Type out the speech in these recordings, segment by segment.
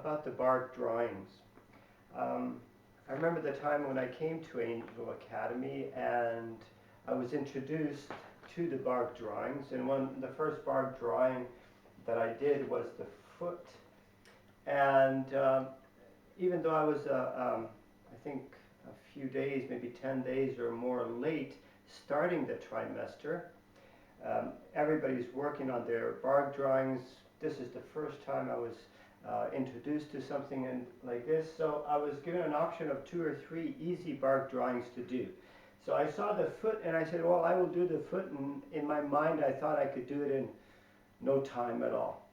about the Bargue drawings. I remember the time when I came to Angel Academy and I was introduced to the Bargue drawings, and the first Bargue drawing that I did was the foot. And even though I was, I think, a few days, maybe 10 days or more late starting the trimester, everybody's working on their Bargue drawings. This is the first time I was introduced to something like this, so I was given an option of 2 or 3 easy Bargue drawings to do. So I saw the foot and I said, well, I will do the foot, and in my mind I thought I could do it in no time at all.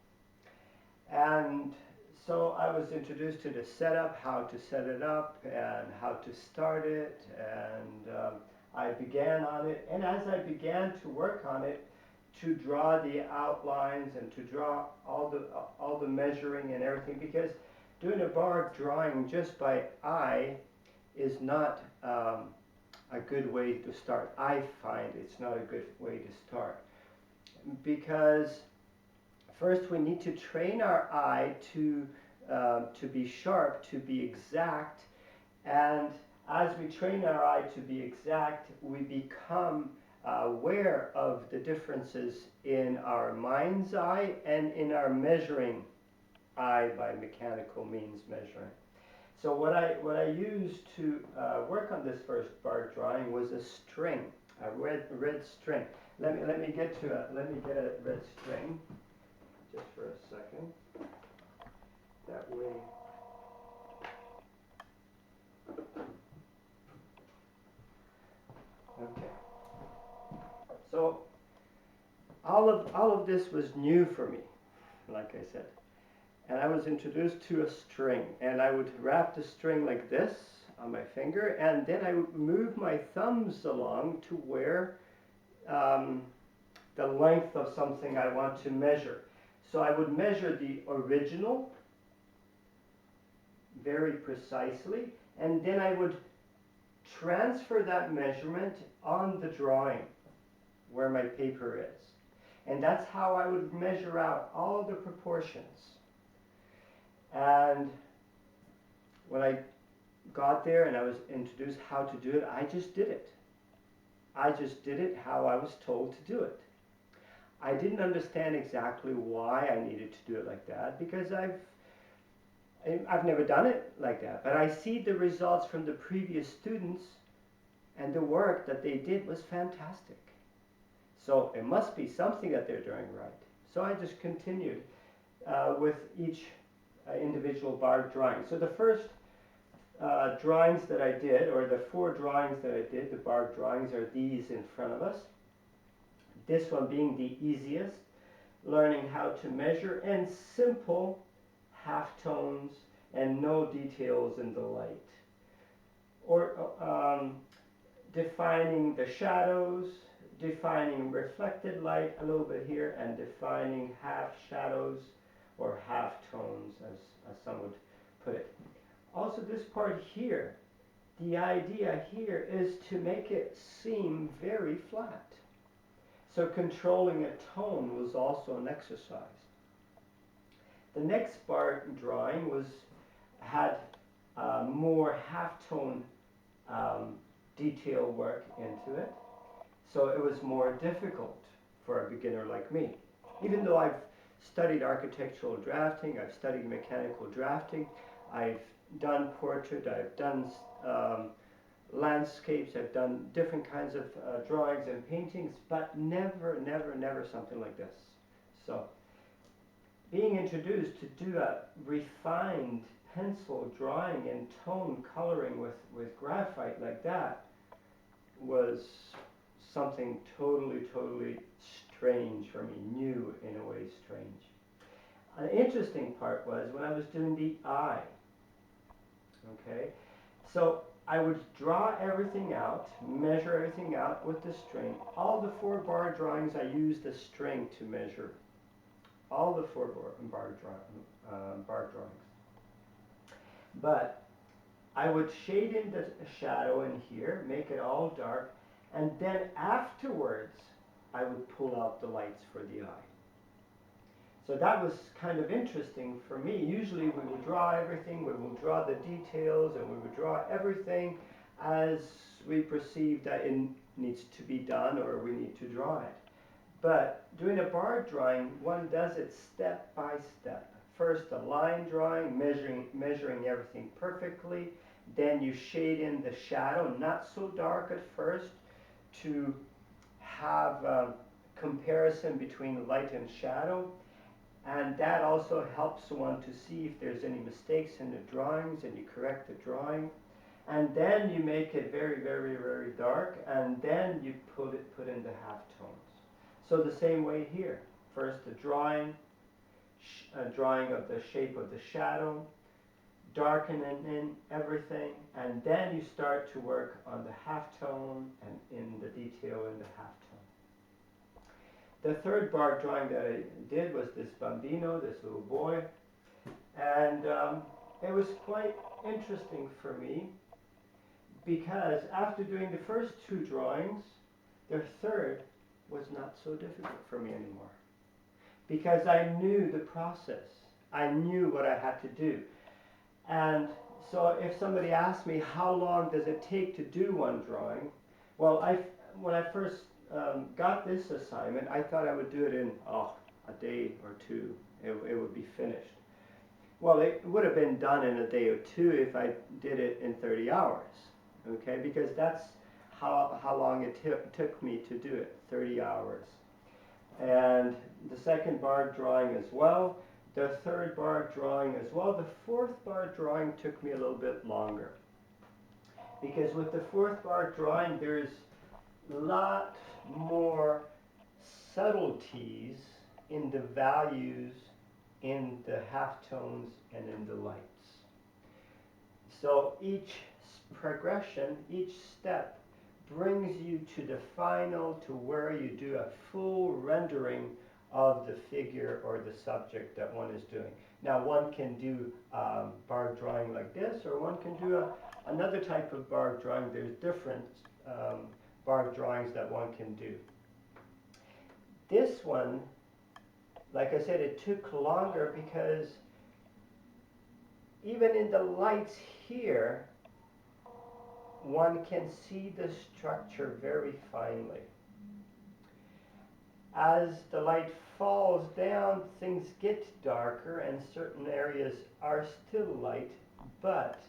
And so I was introduced to the setup, how to set it up and how to start it, and I began on it, and as I began to work on it, to draw the outlines and to draw all the measuring and everything, because doing a Bargue drawing just by eye is not a good way to start. I find it's not a good way to start, because first we need to train our eye to be sharp, to be exact, and as we train our eye to be exact, we become aware of the differences in our mind's eye and in our measuring eye by mechanical means measuring. So what I used to work on this first Bargue drawing was a string, a red string. Let me get a red string just for a second. That way. Okay. So all of this was new for me, like I said. And I was introduced to a string, and I would wrap the string like this on my finger, and then I would move my thumbs along to where the length of something I want to measure. So I would measure the original very precisely, and then I would transfer that measurement on the drawing where my paper is. And that's how I would measure out all the proportions. And when I got there and I was introduced how to do it, I just did it. I just did it how I was told to do it. I didn't understand exactly why I needed to do it like that, because I've never done it like that. But I see the results from the previous students, and the work that they did was fantastic. So it must be something that they're doing right. So I just continued with each individual Bargue drawing. So the first drawings that I did, or the 4 drawings that I did, the Bargue drawings, are these in front of us. This one being the easiest, learning how to measure, and simple halftones and no details in the light. Or defining the shadows, defining reflected light a little bit here, and defining half shadows or half tones, as some would put it. Also this part here, the idea here is to make it seem very flat. So controlling a tone was also an exercise. The next Bargue drawing had more halftone detail work into it. So it was more difficult for a beginner like me. Even though I've studied architectural drafting, I've studied mechanical drafting, I've done portrait, I've done landscapes, I've done different kinds of drawings and paintings, but never something like this. So being introduced to do a refined pencil drawing and tone coloring with graphite like that was something totally strange for me, new in a way, strange. An interesting part was when I was doing the eye. Okay, so I would draw everything out, measure everything out with the string. All the 4 Bargue drawings I used the string to measure. All the 4 Bargue drawings. But I would shade in the shadow in here, make it all dark, and then afterwards I would pull out the lights for the eye. So that was kind of interesting for me. Usually we would draw everything, we will draw the details, and we would draw everything as we perceive that it needs to be done or we need to draw it. But doing a bark drawing, one does it step by step. First a line drawing, measuring everything perfectly. Then you shade in the shadow, not so dark at first, to have a comparison between light and shadow. And that also helps one to see if there's any mistakes in the drawings, and you correct the drawing. And then you make it very, very, very dark, and then you put in the halftones. So the same way here. First a drawing of the shape of the shadow, darkening in everything, and then you start to work on the halftone and in the detail in the halftone. The third bark drawing that I did was this bambino, this little boy, and it was quite interesting for me because after doing the first two drawings, the third was not so difficult for me anymore because I knew the process. I knew what I had to do. And so if somebody asked me how long does it take to do one drawing, well, when I first got this assignment, I thought I would do it in a day or two. It would be finished. Well, it would have been done in a day or two if I did it in 30 hours, okay? Because that's how long it took me to do it, 30 hours. And the second bark drawing as well, the third bark drawing as well. The fourth bark drawing took me a little bit longer. Because with the fourth bark drawing, there's a lot more subtleties in the values, in the halftones, and in the lights. So each progression, each step brings you to the final, to where you do a full rendering of the figure or the subject that one is doing. Now one can do bark drawing like this, or one can do another type of bark drawing. There's different bark drawings that one can do. This one, like I said, it took longer because even in the lights here, one can see the structure very finely. As the light falls down, things get darker and certain areas are still light, but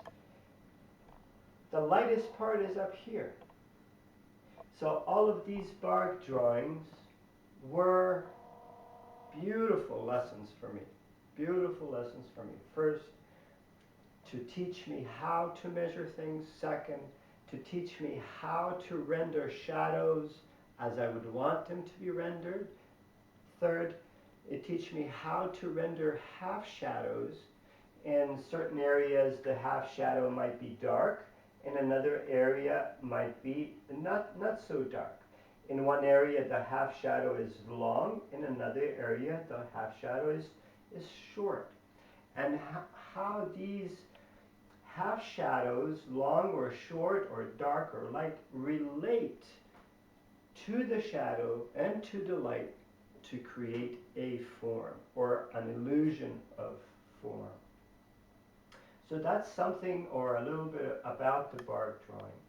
the lightest part is up here. So all of these bark drawings were beautiful lessons for me. Beautiful lessons for me. First, to teach me how to measure things. Second, to teach me how to render shadows as I would want them to be rendered. Third, it teach me how to render half shadows. In certain areas, the half shadow might be dark. In another area, might be not so dark. In one area, the half shadow is long. In another area, the half shadow is short. And how these half shadows, long or short or dark or light, relate to the shadow and to the light to create a form or an illusion of form. So that's something, or a little bit about the bark drawing.